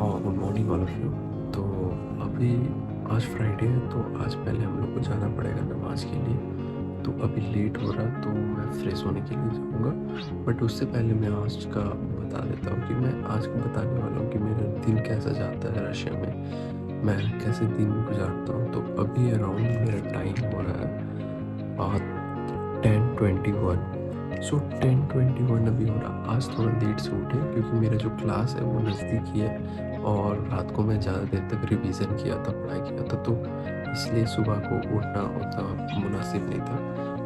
Good morning all of you. तो अभी आज फ्राइडे है, तो आज पहले हम लोग को जाना पड़ेगा नमाज के लिए। तो अभी लेट हो रहा है, तो मैं फ्रेश होने के लिए जाऊंगा। बट उससे पहले मैं आज का बता देता हूँ कि मैं आज को बताने वाला हूँ कि मेरा दिन कैसा जाता है रशिया में, मैं कैसे दिन गुजारता हूँ। तो अभी अराउंड मेरा टाइम हो रहा है 10:21। सो 10:21 अभी हो रहा। आज थोड़ा लेट से उठे क्योंकि मेरा जो क्लास है वो नज़दीक ही है और रात को मैं ज़्यादा देर तक रिवीजन किया था, पढ़ाई किया था, तो इसलिए सुबह को उठना उतना मुनासिब नहीं था।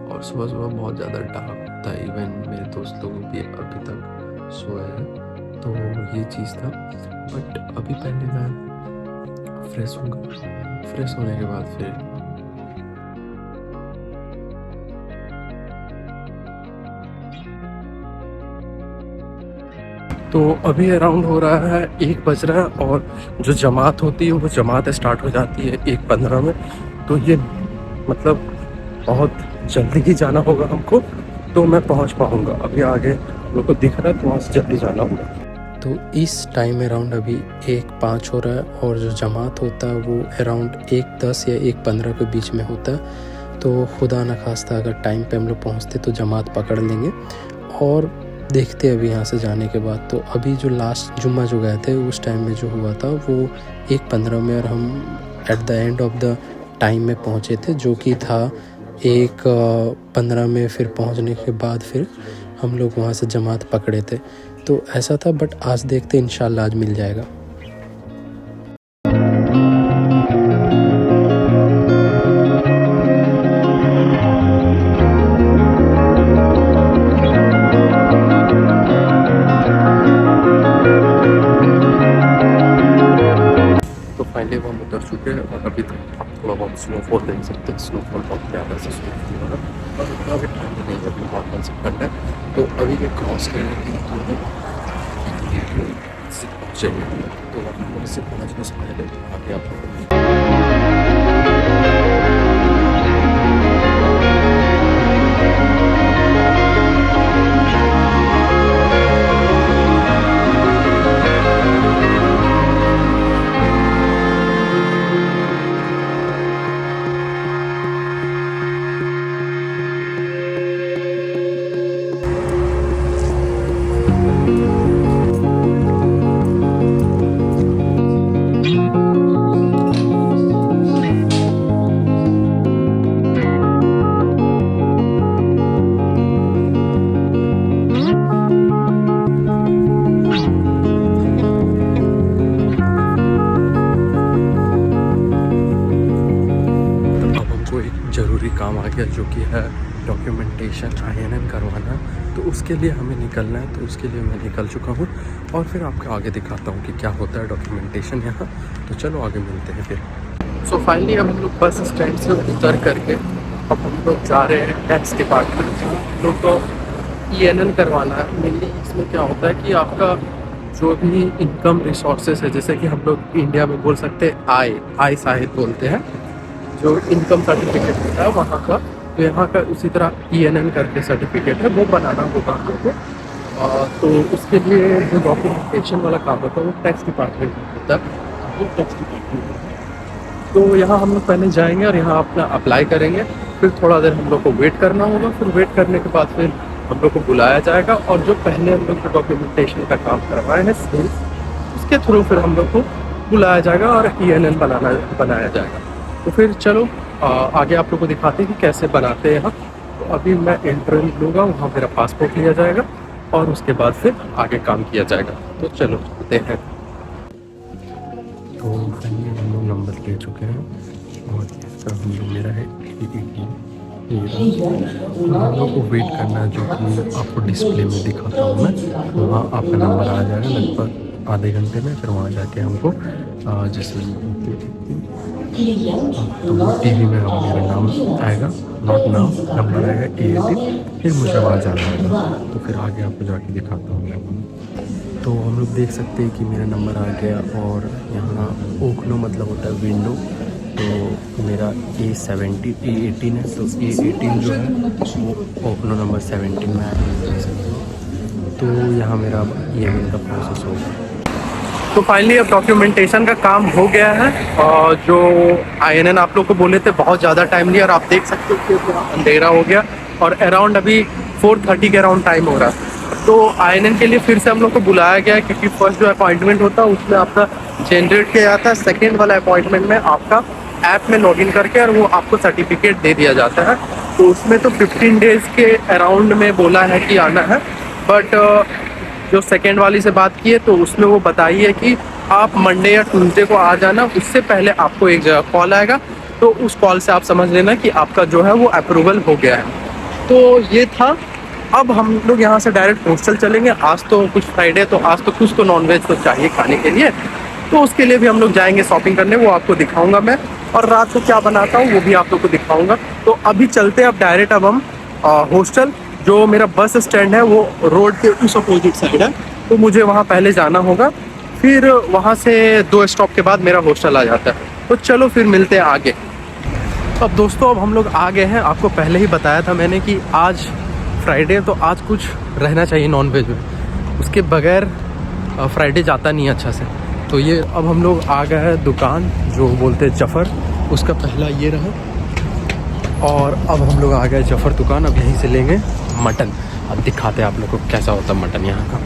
और सुबह सुबह बहुत ज़्यादा डार्क होता है, इवन मेरे दोस्त लोग भी अभी तक सोए हैं, तो ये चीज़ था। बट अभी पहले मैं फ्रेश होऊंगा, फ्रेश होने के बाद फिर तो अभी अराउंड हो रहा है 1 बज रहा है और जो जमात होती है वो जमात स्टार्ट हो जाती है 1:15 में। तो ये मतलब बहुत जल्दी ही जाना होगा हमको, तो मैं पहुंच पाऊंगा। अभी आगे मेरे को दिख रहा है तो वहाँ से जल्दी जाना होगा। तो इस टाइम अराउंड अभी 1:05 हो रहा है और जो जमात होता है वो अराउंड 1:10 या 1:15 के बीच में होता है। तो खुदा न खास्ता अगर टाइम पे हम लोग पहुँचते तो जमात पकड़ लेंगे और देखते अभी यहाँ से जाने के बाद। तो अभी जो लास्ट जुम्मा जो गए थे उस टाइम में जो हुआ था वो 1:15 में, और हम at the end of the time में पहुँचे थे, जो कि था 1:15 में। फिर पहुँचने के बाद फिर हम लोग वहाँ से जमात पकड़े थे। तो ऐसा था, बट आज देखते इंशाल्लाह आज मिल जाएगा। फाइनली वो हम उतर चुके हैं और अभी तक आप थोड़ा बहुत स्नोफॉल देख सकते हैं। स्नोफॉल बहुत ज़्यादा से स्नोफॉल हो रहा है और इतना भी ठंड नहीं है, अभी नॉर्मल से ठंड है। तो अभी ये क्रॉस करने के लिए पहुँचेंगे, तो वहाँ से पहुँचने से पहले आगे आपको ज़रूरी काम आ गया, जो कि है डॉक्यूमेंटेशन INN करवाना। तो उसके लिए हमें निकलना है, तो उसके लिए मैं निकल चुका हूँ और फिर आपको आगे दिखाता हूँ कि क्या होता है डॉक्यूमेंटेशन यहाँ। तो चलो आगे मिलते हैं फिर। सो फाइनली हम लोग बस स्टैंड से उतर करके अब हम लोग जा रहे हैं टैक्स डिपार्टमेंट। हम लोग को ENN करवाना है। मेनली इसमें क्या होता है कि आपका जो भी इनकम रिसोर्सेज है, जैसे कि हम लोग इंडिया में बोल सकते हैं आय शायद बोलते हैं, जो इनकम सर्टिफिकेट होता है वहाँ का, तो यहाँ का उसी तरह ENN करके सर्टिफिकेट है, वो बनाना होगा हम लोग को। तो उसके लिए जो डॉक्यूमेंटेशन वाला काम होता है वो टैक्स डिपार्टमेंट में होता है। वो टैक्स डिपार्टमेंट तो यहाँ हम लोग पहले जाएंगे और यहाँ अपना अप्लाई करेंगे। फिर थोड़ा देर हम लोग को वेट करना होगा। फिर वेट करने के बाद फिर हम लोग को बुलाया जाएगा और जो पहले हम लोग को डॉक्यूमेंटेशन का काम करवाए हैं सेल्स, उसके थ्रू फिर हम लोग को बुलाया जाएगा और ENN बनाया जाएगा। तो फिर चलो आगे आप लोग को दिखाते हैं कि कैसे बनाते हैं यहाँ। तो अभी मैं इंटरव्यू लूँगा, वहाँ मेरा पासपोर्ट लिया जाएगा और उसके बाद फिर आगे काम किया जाएगा। तो चलो चलते हैं। तो फाइनली हम लोग नंबर ले चुके हैं और इसका हम लोग मेरा है 18। हम लोग को वेट करना है, जो कि आपको डिस्प्ले में दिखाता हूँ मैं। वहाँ आपका नंबर आ जाएगा लगभग आधे घंटे में। फिर वहाँ जाके हमको जैसे तो वो TV में मेरा नाम आएगा, नॉट नाम, नंबर आएगा 18। फिर मुझे वहाँ जाना होगा, तो फिर आगे आपको जाके दिखाता हूँ मैं। तो हम लोग देख सकते हैं कि मेरा नंबर आ गया और यहाँ ओखनो मतलब होता है विंडो। तो मेरा A18 है, तो A18 जो है वो ओखनो नंबर 17 में आया। तो यहाँ मेरा ENN का प्रोसेस होगा। तो फाइनली अब डॉक्यूमेंटेशन का काम हो गया है। और जो INN आप लोग को बोले थे बहुत ज़्यादा टाइम लिया, और आप देख सकते हो कि पूरा अंधेरा हो गया और अराउंड अभी 4:30 के अराउंड टाइम हो रहा है। तो INN के लिए फिर से हम लोग को बुलाया गया है, क्योंकि फर्स्ट जो अपॉइंटमेंट होता है उसमें आपका जनरेट किया जाता है, सेकेंड वाला अपॉइंटमेंट में आपका ऐप में लॉगिन करके और वो आपको सर्टिफिकेट दे दिया जाता है। तो उसमें तो 15 डेज़ के अराउंड में बोला है कि आना है, बट जो सेकेंड वाली से बात की है तो उसमें वो बताई है कि आप मंडे या ट्यूसडे को आ जाना, उससे पहले आपको एक जगह कॉल आएगा, तो उस कॉल से आप समझ लेना कि आपका जो है वो अप्रूवल हो गया है। तो ये था। अब हम लोग यहाँ से डायरेक्ट हॉस्टल चलेंगे। आज तो कुछ फ्राइडे, तो आज तो कुछ तो नॉनवेज तो चाहिए खाने के लिए, तो उसके लिए भी हम लोग जाएंगे शॉपिंग करने, वो आपको दिखाऊंगा मैं, और रात को क्या बनाता हूँ वो भी आप लोग को दिखाऊंगा। तो अभी चलते हैं अब डायरेक्ट अब हम हॉस्टल। जो मेरा बस स्टैंड है वो रोड के उस अपोजिट साइड है, तो मुझे वहाँ पहले जाना होगा, फिर वहाँ से 2 स्टॉप के बाद मेरा हॉस्टल आ जाता है। तो चलो फिर मिलते हैं आगे। अब दोस्तों अब हम लोग आ गए हैं। आपको पहले ही बताया था मैंने कि आज फ्राइडे, तो आज कुछ रहना चाहिए नॉनवेज में, उसके बगैर फ्राइडे जाता नहीं अच्छा से। तो ये अब हम लोग आ गए हैं दुकान जो बोलते हैं जफ़र, उसका पहला ये रहा। और अब हम लोग आ गए जफ़र दुकान। अब यहीं से लेंगे मटन। अब दिखाते हैं आप लोग को कैसा होता है मटन यहाँ का।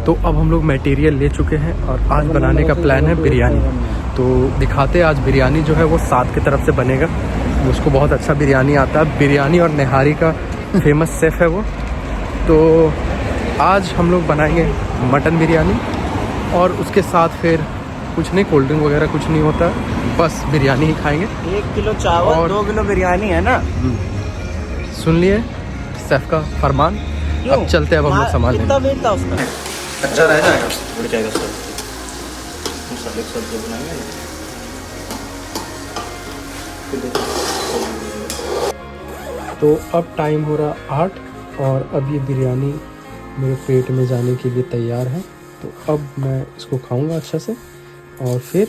तो अब हम लोग मटेरियल ले चुके हैं और आज बनाने का प्लान है बिरयानी। तो दिखाते हैं आज बिरयानी जो है वो साथ की तरफ से बनेगा, उसको बहुत अच्छा बिरयानी आता है। बिरयानी और निहारी का फेमस शेफ़ है वो। तो आज हम लोग बनाएंगे मटन बिरयानी, और उसके साथ फिर कुछ नहीं, कोल्ड ड्रिंक वगैरह कुछ नहीं होता, बस बिरयानी ही खाएंगे। 1 किलो चावल और 2 किलो बिरयानी है ना। सुन लिए शेफ का फरमान। अब चलते हैं, अब हम लोग सामान लेंगे। कितना वेट था उसका? अच्छा रह जाएगा, उड़ जाएगा सर। सब सब्जी बनाएंगे। तो अब टाइम हो रहा 8 और अब ये बिरयानी मेरे पेट में जाने के लिए तैयार है। तो अब मैं इसको खाऊंगा अच्छा से और फिर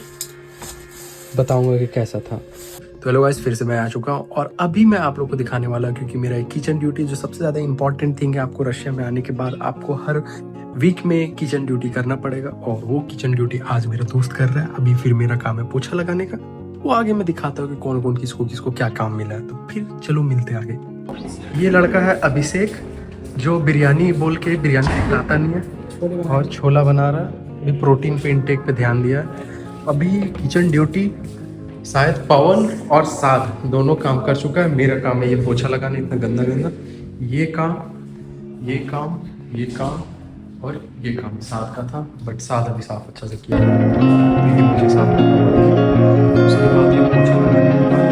बताऊंगा कि कैसा था। तो हेलो गाइस, फिर से मैं आ चुका हूँ और अभी मैं आप लोग को दिखाने वाला हूँ, क्योंकि मेरा एक किचन ड्यूटी जो सबसे ज़्यादा इंपॉर्टेंट थिंग है, आपको रशिया में आने के बाद आपको हर वीक में किचन ड्यूटी करना पड़ेगा, और वो किचन ड्यूटी आज मेरा दोस्त कर रहा है। अभी फिर मेरा काम है पोछा लगाने का, वो आगे मैं दिखाता हूँ कि कौन कौन किसको किसको क्या काम मिला है। तो फिर चलो मिलते आगे। ये लड़का है अभिषेक, जो बिरयानी बोल के बिरयानी खिलाता नहीं है और छोला बना रहा है। ये प्रोटीन पे इंटेक पे ध्यान दिया है। अभी किचन ड्यूटी शायद पवन और साध दोनों काम कर चुका है। मेरा काम है ये पोछा लगाना, इतना गंदा गंदा। ये काम ये काम ये काम और ये काम साध का था, बट साध अभी साफ अच्छा से किया, ये मुझे साफ करना पड़ेगा। उसके बाद ये पोछा लगाने के बाद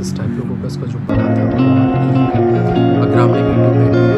स्ट्रेप्टोकोकस का जो पढ़ा था, और अग्रामनिक